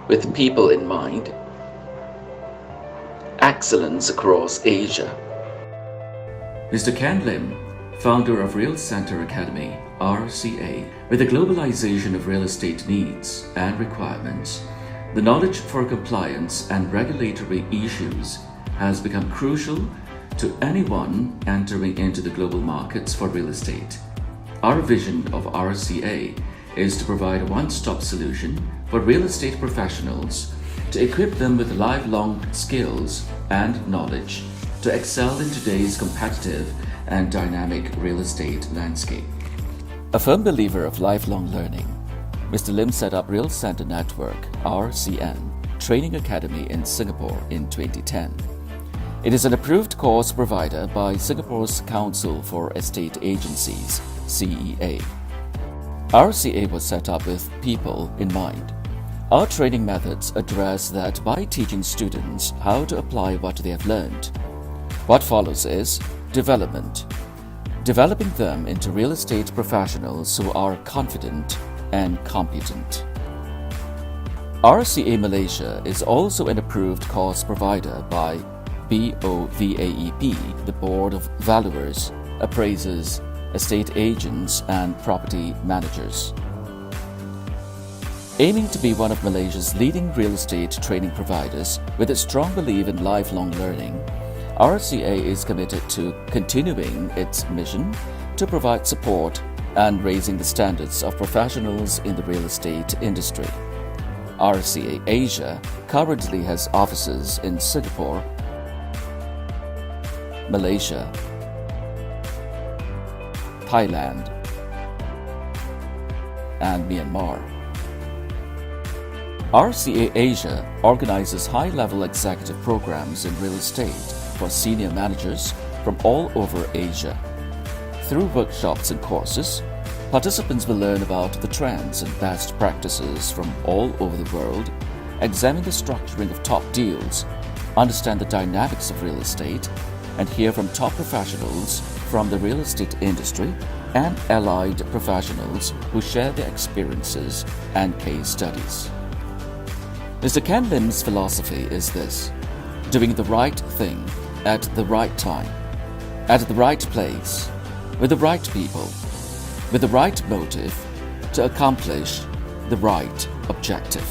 with people in mind. Excellence across Asia. Mr. Ken Lim, founder of Real Center Academy, RCA, with the globalization of real estate needs and requirements, the knowledge for compliance and regulatory issues has become crucial to anyone entering into the global markets for real estate. Our vision of RCA is to provide a one-stop solution for real estate professionals to equip them with lifelong skills and knowledge to excel in today's competitive and dynamic real estate landscape. A firm believer of lifelong learning, Mr. Lim set up Real Center Network, RCN, Training Academy in Singapore in 2010. It is an approved course provider by Singapore's Council for Estate Agencies, CEA. RCA was set up with people in mind. Our training methods address that by teaching students how to apply what they have learned. What follows is development, developing them into real estate professionals who are confident and competent. RCA Malaysia is also an approved course provider by BOVEAP, the Board of Valuers, Appraisers, Estate Agents and Property Managers. Aiming to be one of Malaysia's leading real estate training providers with a strong belief in lifelong learning, RCA is committed to continuing its mission to provide support and raising the standards of professionals in the real estate industry. RCA Asia currently has offices in Singapore, Malaysia, Thailand, and Myanmar. RCA Asia organizes high-level executive programs in real estate for senior managers from all over Asia. Through workshops and courses, participants will learn about the trends and best practices from all over the world, examine the structuring of top deals, understand the dynamics of real estate, and hear from top professionals from the real estate industry and allied professionals who share their experiences and case studies. Mr. Ken Lim's philosophy is this: doing the right thing at the right time, at the right place, with the right people, with the right motive to accomplish the right objective.